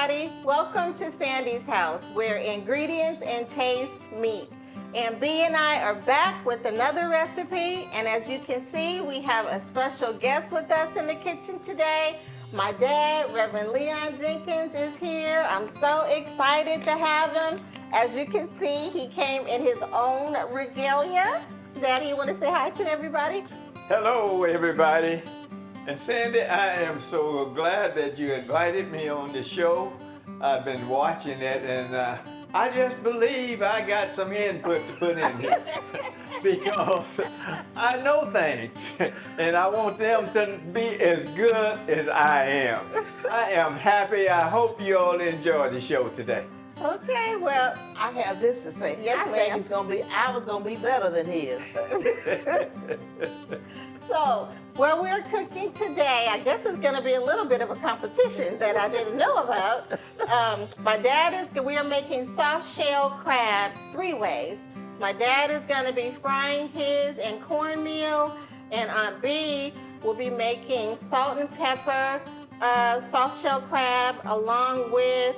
everybody. Welcome to Sandy's house, where ingredients and taste meet. And B and I are back with another recipe. And as you can see, we have a special guest with us in the kitchen today. My dad, Reverend Leon Jenkins, is here. I'm so excited to have him. As you can see, he came in his own regalia. Daddy, you want to say hi to everybody? Hello, everybody. And Sandy, I am so glad that you invited me on the show. I've been watching it, and I just believe I got some input to put in here because I know things, and I want them to be as good as I am. I am happy. I hope you all enjoy the show today. Okay, well, I have this to say. Yes, I ma'am. think ours gonna be better than his. so where we're cooking today, I guess it's going to be a little bit of a competition that I didn't know about. We are making soft shell crab 3 ways. My dad is going to be frying his in cornmeal, and Aunt B will be making salt and pepper soft shell crab, along with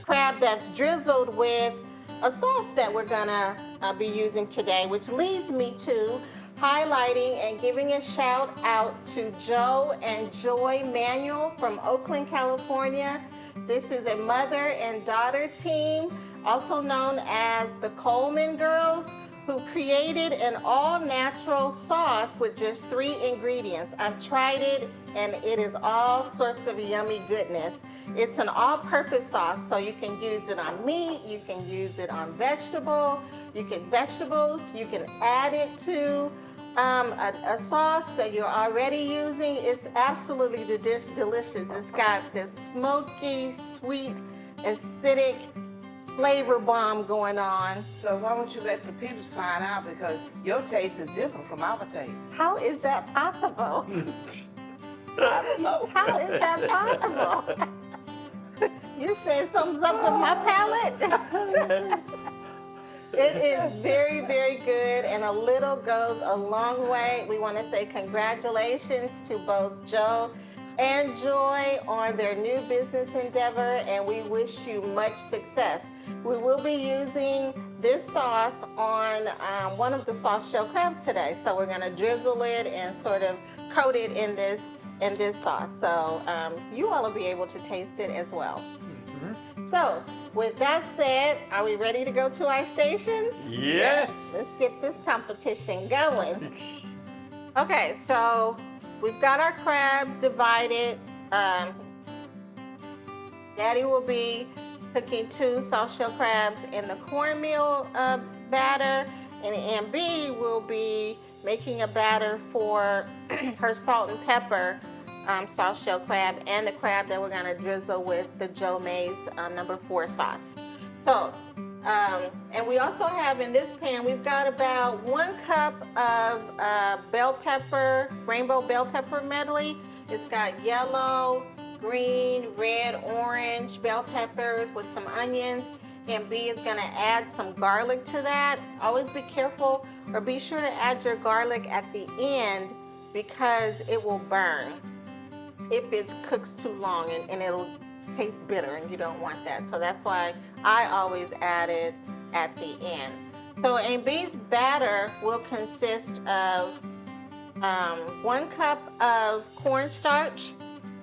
crab that's drizzled with a sauce that we're gonna be using today, which leads me to highlighting and giving a shout out to Joe and Joy Manuel from Oakland, California. This is a mother and daughter team, also known as the Coleman Girls, who created an all-natural sauce with just 3 ingredients. I've tried it, and it is all sorts of yummy goodness. It's an all-purpose sauce, so you can use it on meat, you can use it on vegetables, you can add it to a sauce that you're already using. It's absolutely delicious. It's got this smoky, sweet, acidic flavor bomb going on. So why don't you let the people find out, because your taste is different from our taste. How is that possible? I don't know. How is that possible? You said something's up with my palate? It is very, very good, and a little goes a long way. We want to say congratulations to both Joe and Joy on their new business endeavor, and we wish you much success. We will be using this sauce on one of the soft shell crabs today. So we're going to drizzle it and sort of coat it in this sauce. So you all will be able to taste it as well. Mm-hmm. So with that said, are we ready to go to our stations? Yes. Let's get this competition going. Okay, so we've got our crab divided. Daddy will be cooking 2 soft shell crabs in the cornmeal batter, and Aunt B will be making a batter for her salt and pepper soft shell crab, and the crab that we're gonna drizzle with the JOYMAES No. 4 sauce. So, and we also have in this pan, we've got about 1 cup of bell pepper, rainbow bell pepper medley. It's got yellow, green, red, orange bell peppers with some onions, and B is gonna add some garlic to that. Always be careful, or be sure to add your garlic at the end, because it will burn if it cooks too long, and it'll taste bitter, and you don't want that. So that's why I always add it at the end. So Aunt B's batter will consist of 1 cup of cornstarch,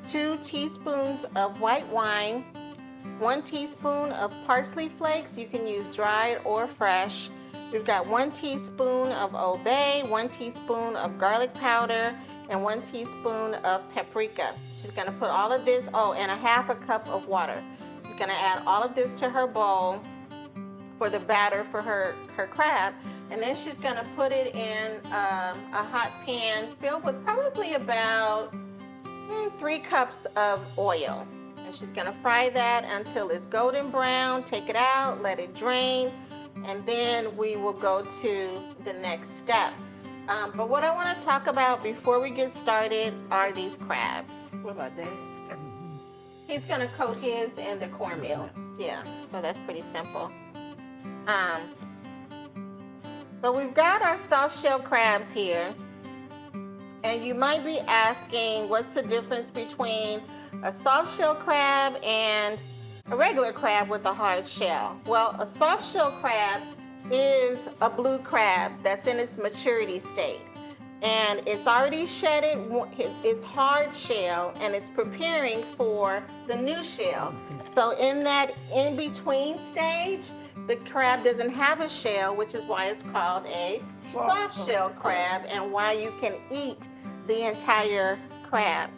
2 teaspoons of white wine, 1 teaspoon of parsley flakes. You can use dried or fresh. We've got 1 teaspoon of Old Bay, 1 teaspoon of garlic powder, and 1 teaspoon of paprika. She's gonna put all of this, and a 1/2 cup of water. She's gonna add all of this to her bowl for the batter for her crab, and then she's gonna put it in a hot pan filled with probably about 3 cups of oil. And she's gonna fry that until it's golden brown. Take it out, let it drain, and then we will go to the next step. But what I want to talk about before we get started are these crabs. What about that? He's gonna coat his in the cornmeal. Yeah, so that's pretty simple. But we've got our soft shell crabs here. And you might be asking, what's the difference between a soft shell crab and a regular crab with a hard shell? Well, a soft shell crab is a blue crab that's in its maturity state. And it's already shedded its hard shell and it's preparing for the new shell. So in that in-between stage, the crab doesn't have a shell, which is why it's called a soft shell crab and why you can eat the entire crab.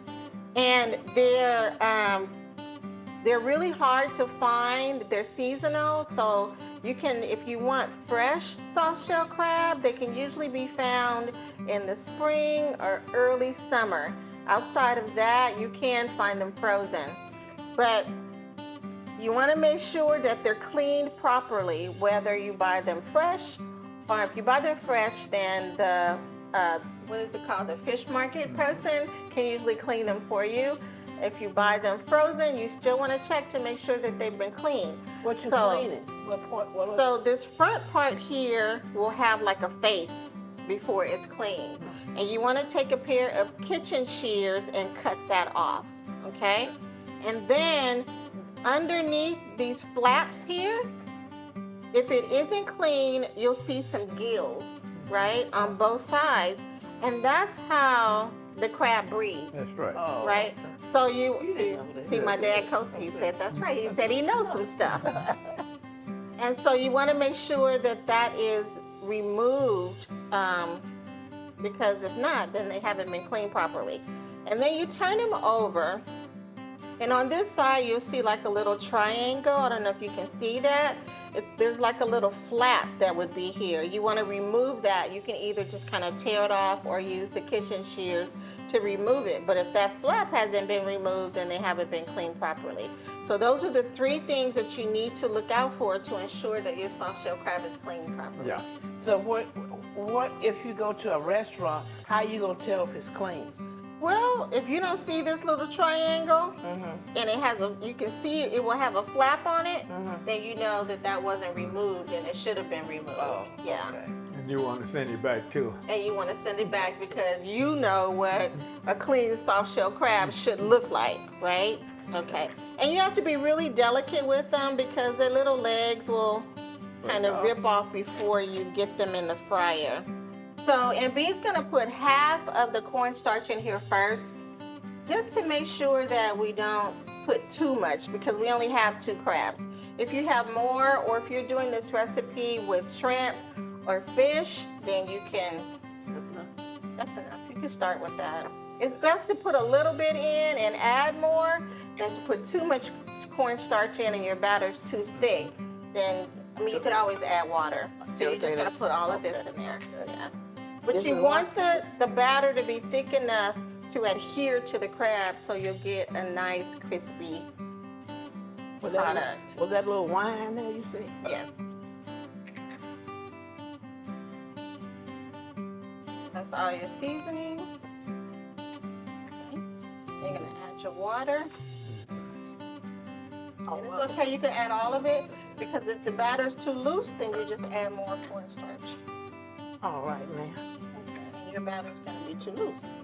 And they're really hard to find. They're seasonal, so you can, if you want fresh soft shell crab, they can usually be found in the spring or early summer. Outside of that, you can find them frozen. But you want to make sure that they're cleaned properly, whether you buy them fresh, or if you buy them fresh, then the, what is it called, the fish market person can usually clean them for you. If you buy them frozen, you still want to check to make sure that they've been cleaned. What you cleaning? What part? So this front part here will have like a face before it's clean. And you want to take a pair of kitchen shears and cut that off, okay? And then underneath these flaps here, if it isn't clean, you'll see some gills, right, on both sides. And that's how the crab breathes. That's right. Oh, Right? So you see my dad coach, he said, that's right. He said he knows some stuff. And so you want to make sure that that is removed, because if not, then they haven't been cleaned properly. And then you turn them over, and on this side you'll see like a little triangle. I don't know if you can see that. There's like a little flap that would be here. You want to remove that. You can either just kind of tear it off or use the kitchen shears to remove it. But if that flap hasn't been removed, then they haven't been cleaned properly. So those are the three things that you need to look out for to ensure that your soft shell crab is cleaned properly. Yeah. So what if you go to a restaurant, how you gonna tell if it's clean? Well, if you don't see this little triangle, and it has you can see it will have a flap on it, then you know that that wasn't removed and it should have been removed. Oh, yeah. okay. And you want to send it back too. And you want to send it back because you know what a clean soft shell crab should look like, right? Okay. And you have to be really delicate with them because their little legs will kind of rip off before you get them in the fryer. So, and B's gonna put half of the cornstarch in here first, just to make sure that we don't put too much because we only have 2 crabs. If you have more, or if you're doing this recipe with shrimp or fish, then you can, that's enough. You can start with that. It's best to put a little bit in and add more than to put too much cornstarch in and your batter's too thick. Then, I mean, you could always add water. So you're just gonna put all of this in there. Yeah. But you want the batter to be thick enough to adhere to the crab so you'll get a nice crispy product. Was that a little wine there you see? Yes. That's all your seasonings. Okay. You're gonna add your water. And it's okay, you can add all of it because if the batter's too loose, then you just add more cornstarch. All right, ma'am. And your batter's gonna be too loose.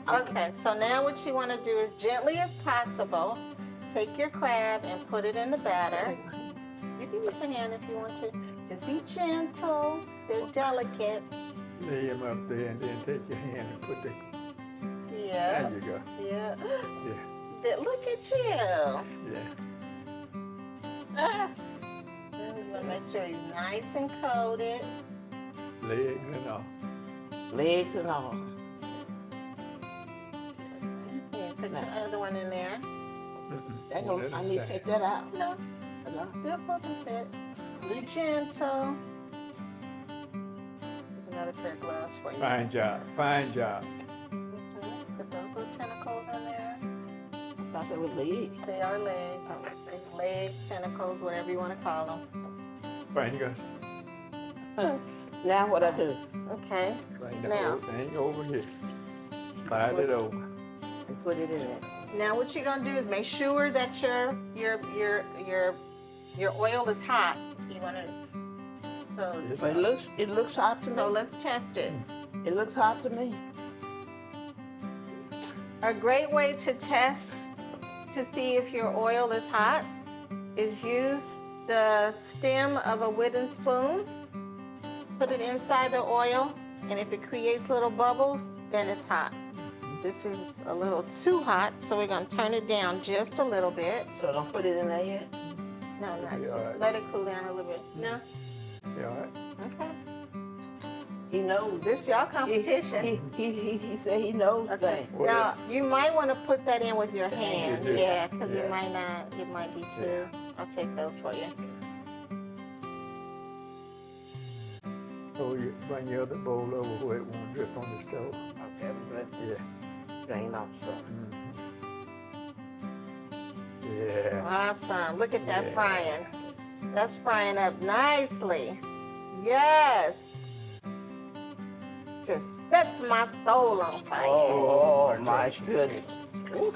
Okay, so now what you want to do is gently as possible, take your crab and put it in the batter. You can use your hand if you want to. Just be gentle. They're delicate. Lay them up there and then take your hand and put the. Yeah. There you go. Yeah. Yeah. Look at you. Yeah. You want to make sure he's nice and coated. Legs and all. Legs and all. Yeah, put your other one in there. I need to take that out. No, they'll both fit. Be gentle. There's another pair of gloves for you. Fine job. Fine job. Put those little tentacles in there. I thought they were legs. They are legs. Legs, tentacles, whatever you want to call them. Fingers. Now what I do? Okay. Bring the Now. whole thing over here. Slide it over. And put it in there. Now what you're gonna do is make sure that your oil is hot. You wanna It's But it looks hot to me. so let's test it. It looks hot to me. A great way to test to see if your oil is hot is use the stem of a wooden spoon, put it inside the oil, and if it creates little bubbles, then it's hot. This is a little too hot, so we're gonna turn it down just a little bit. So don't put it in there yet. No, not It'll be all right. let it cool down a little bit. No? You all right? Okay. He knows. This y'all competition. He said he knows Okay. things. Now you might want to put that in with your hand. You do. Yeah, because Yeah. it might not. It might be too. I'll take those for you. Oh, you bring your other bowl over where it won't drip on the stove. Okay, but Yeah. drain off so. Yeah. Awesome. Look at that Yeah. frying. That's frying up nicely. Yes. Just sets my soul on fire. Oh my goodness. Ooh,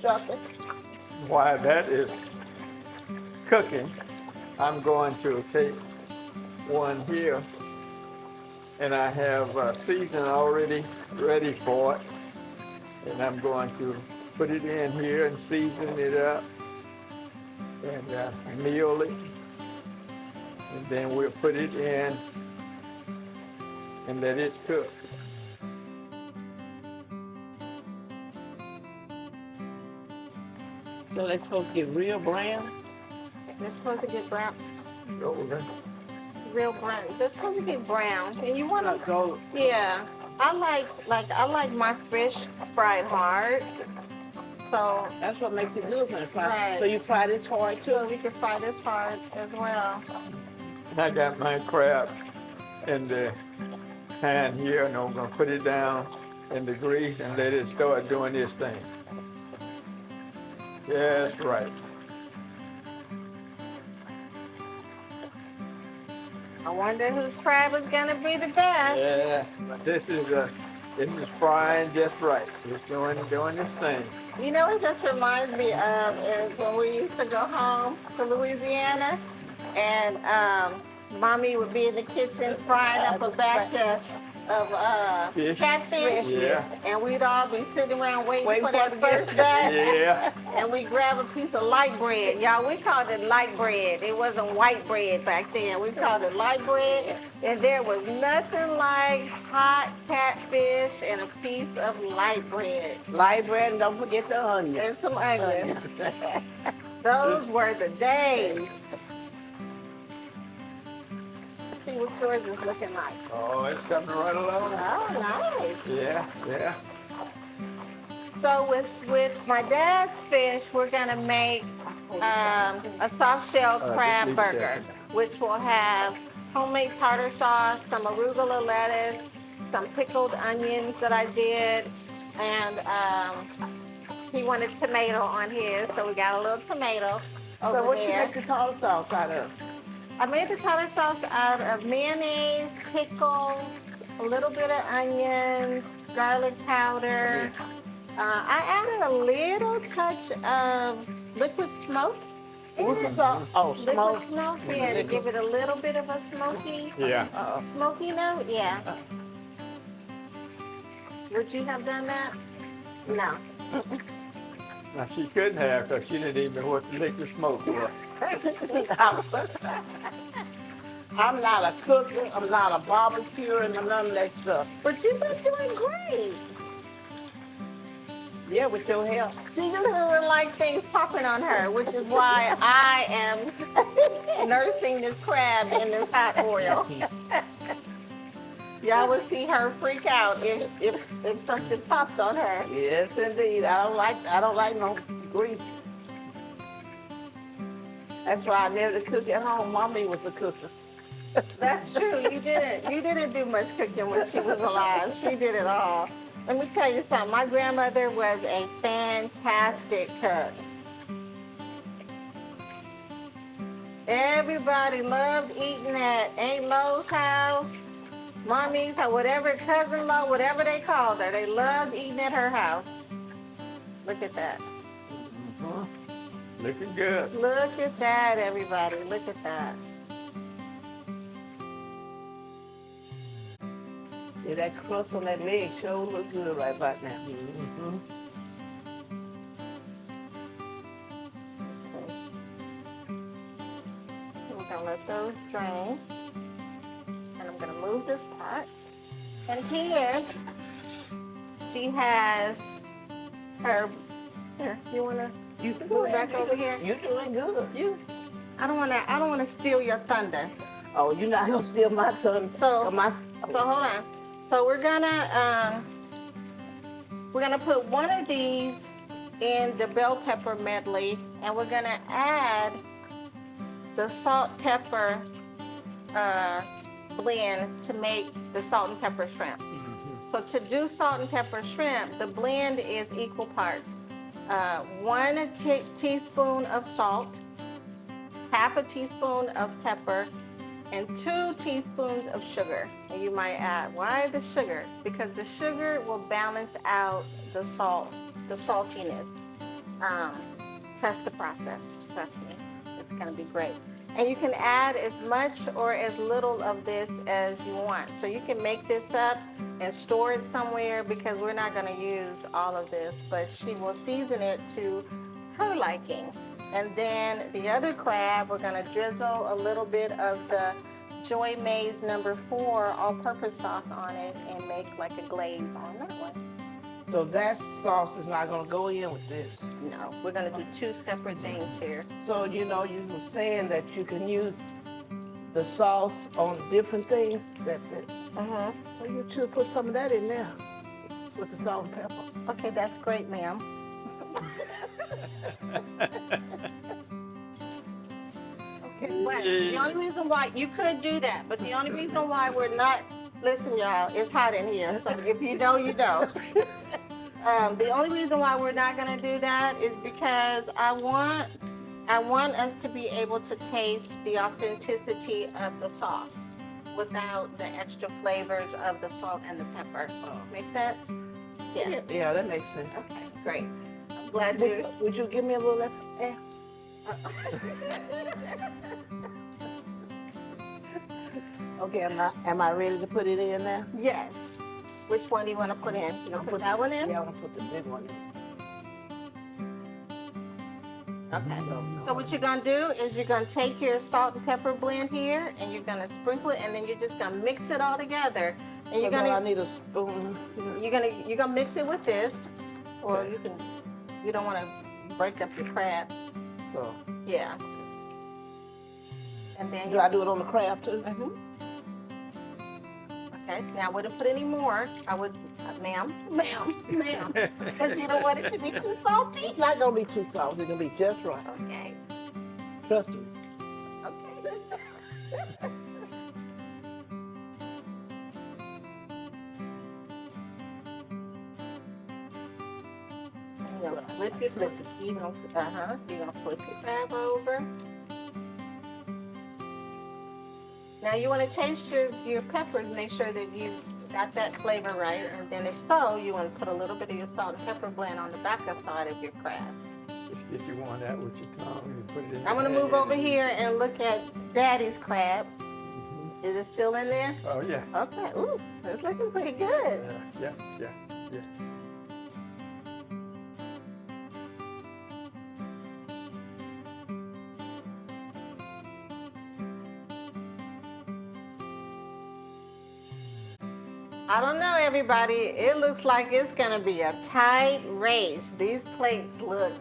something. While that is cooking, I'm going to take one here, and I have season already ready for it, and I'm going to put it in here and season it up and meal it, and then we'll put it in and let it cook. So they're supposed to get real brown? They're supposed to get brown. Golden. Real brown. They're supposed to get brown. And you want to. Go. Yeah. I like my fish fried hard. So That's what makes it good when it's fried. Right. So you fry this hard too? so we can fry this hard as well. And I got my crab in the pan here, and I'm gonna put it down in the grease and let it start doing this thing. Yes, right. I wonder whose crab is gonna be the best. Yeah, but this is frying just right. It's doing this thing. You know what this reminds me of is when we used to go home to Louisiana and mommy would be in the kitchen frying up a batch of Fish. catfish. Yeah. And we'd all be sitting around waiting Waiting for for that it to get- first batch. Yeah. And we grab a piece of light bread. Y'all, we called it light bread. It wasn't white bread back then. We called it light bread. And there was nothing like hot catfish and a piece of light bread. Light bread and don't forget the onion. And some onions. Those were the days. Let's see what yours is looking like. Oh, it's coming right along. Oh, nice. Yeah, yeah. So with my dad's fish, we're gonna make a soft shell crab leave it there burger, for now. which will have homemade tartar sauce, some arugula lettuce, some pickled onions that I did, and he wanted tomato on his, so we got a little tomato over So what you there. make the tartar sauce out of? I made the tartar sauce out of mayonnaise, pickles, a little bit of onions, garlic powder. I added a little touch of liquid smoke. in What's the it. sauce? Oh, Liquid smoke. smoke, yeah, to give it a little bit of a smoky Yeah. note, yeah. Would you have done that? No. Now she couldn't have, because she didn't even know what the liquid smoke was. I'm not a cooker, I'm not a barbecuer, and none of that stuff. But you've been doing great. Yeah, with your help. She just doesn't like things popping on her, which is why I am nursing this crab in this hot oil. Y'all would see her freak out if something popped on her. Yes, indeed. I don't like no grease. That's why I never cook at home. Mommy was a cooker. That's true. You didn't do much cooking when she was alive. She did it all. Let me tell you something. My grandmother was a fantastic cook. Everybody loved eating at Aunt Lo's house, Mommy's house, whatever, Cousin Lo, whatever they called her. They loved eating at her house. Look at that. Looking good. Look at that, everybody. Look at that. Yeah, that crust on that leg sure look good right about now. Mm-hmm. We're gonna let those drain. And I'm gonna move this pot. And here, she has her, here, you wanna You can move back over here? You doing good. You. I don't wanna steal your thunder. Oh, you're not gonna steal my thunder. So So hold on. So we're gonna put one of these in the bell pepper medley, and we're gonna add the salt pepper blend to make the salt and pepper shrimp. So to do salt and pepper shrimp, the blend is equal parts. 1 teaspoon of salt, half a teaspoon of pepper, and 2 teaspoons of sugar. And you might ask, why the sugar? Because the sugar will balance out the salt, the saltiness. Trust the process, trust me. It's gonna be great. And you can add as much or as little of this as you want. So you can make this up and store it somewhere, because we're not gonna use all of this, but she will season it to her liking. And then the other crab, we're gonna drizzle a little bit of the JOYMAES No. 4 all-purpose sauce on it and make like a glaze on that one. So that sauce is not gonna go in with this. No, we're gonna do 2 separate things here. So you know, you were saying that you can use the sauce on different things. So you should put some of that in there with the salt and pepper. Okay, that's great, ma'am. Okay. But the only reason why, you could do that, but the only reason why we're not, listen y'all, it's hot in here, so if you know, you know. The only reason why we're not gonna do that is because I want us to be able to taste the authenticity of the sauce without the extra flavors of the salt and the pepper. Make sense? Yeah. Yeah, that makes sense. Okay, great. I'm glad you. Would you give me a little extra air? Okay, am I ready to put it in now? Yes. Which one do you want to put in? You gonna put that one in? Yeah, I want to put the big one in. Okay. So what you're gonna do is you're gonna take your salt and pepper blend here, and you're gonna sprinkle it, and then you're just gonna mix it all together. And So you're now I gonna need a spoon. you're gonna mix it with this, or Okay. you don't want to break up your crab. So Yeah. And then do I do it on the crab too? Okay. Now I wouldn't put any more. I would, ma'am, because you don't want it to be too salty. It's not gonna be too salty. It's gonna be just right. Okay. Trust me. Okay. You're gonna flip it. You're gonna flip your crab over. Now you want to taste your pepper to make sure that you got that flavor right, and then if so, you want to put a little bit of your salt and pepper blend on the back side of your crab. If you want that with your tongue, you put it in. I'm gonna move over here and look at Daddy's crab. Is it still in there? Oh yeah. Okay. Ooh, it's looking pretty good. Yeah. I don't know, everybody. It looks like it's gonna be a tight race. These plates look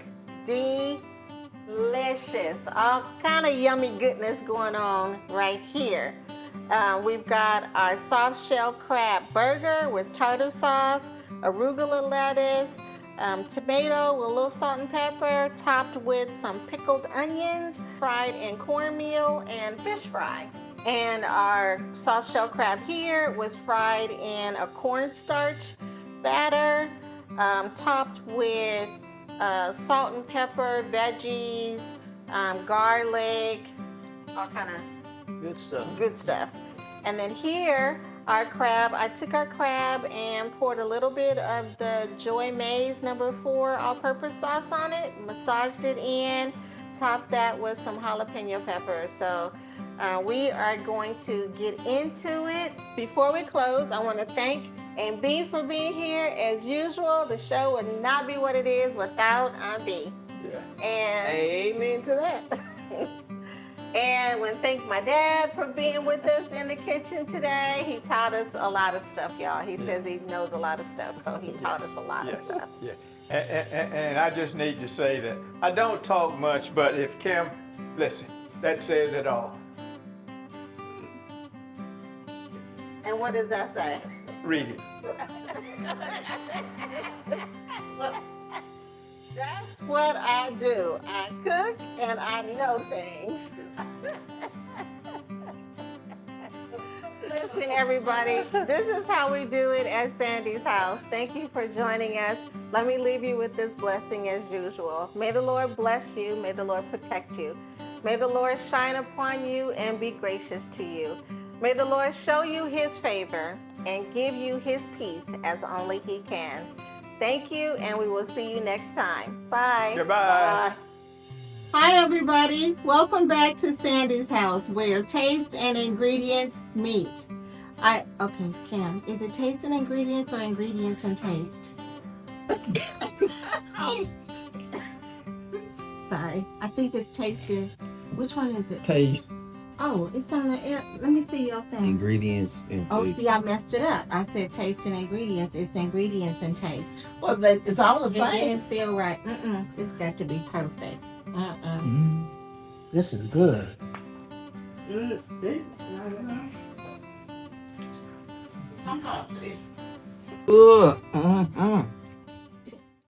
delicious. All kind of yummy goodness going on right here. We've got our soft shell crab burger with tartar sauce, arugula lettuce, tomato with a little salt and pepper, topped with some pickled onions, fried in cornmeal and fish fry. And our soft shell crab here was fried in a cornstarch batter, topped with salt and pepper, veggies, garlic, all kind of good stuff. And then here, our crab, I took our crab and poured a little bit of the JOYMAES No. 4 all-purpose sauce on it, massaged it in, top that with some jalapeno peppers. So we are going to get into it. Before we close, I want to thank B for being here. As usual, the show would not be what it is without B. Yeah. And Amen to that. And I want to thank my dad for being with us in the kitchen today. He taught us a lot of stuff, y'all. He says he knows a lot of stuff, so he taught us a lot of stuff. Yeah. And I just need to say that I don't talk much, but if Kim, listen, that says it all. And what does that say? Read it. That's what I do. I cook and I know things. Listen, everybody, this is how we do it at Sandy's house. Thank you for joining us. Let me leave you with this blessing as usual. May the Lord bless you. May the Lord protect you. May the Lord shine upon you and be gracious to you. May the Lord show you his favor and give you his peace as only he can. Thank you, and we will see you next time. Bye. Goodbye. Bye. Hi, everybody. Welcome back to Sandy's house, where taste and ingredients meet. Okay, Kim, is it taste and ingredients or ingredients and taste? Sorry, I think it's tasted. Which one is it? Taste, Oh, it's on the air. Let me see your thing. ingredients, and Oh, taste. see, I messed it up. I said taste and ingredients. It's ingredients and taste. Well, it's all the It same. didn't feel right. It's got to be perfect. This is good. Sometimes it's Ugh,